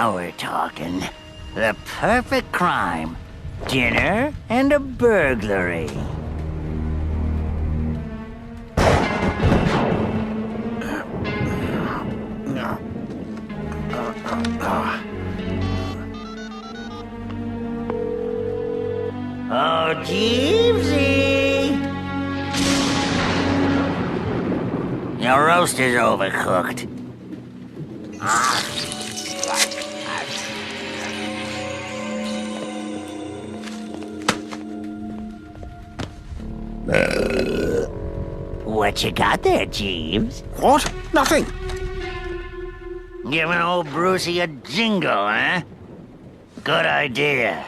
Now we're talking. The perfect crime. Dinner and a burglary. Oh, Jeevesy! Your roast is overcooked. What you got there, Jeeves? What? Nothing. Giving old Brucey a jingle, huh? Good idea.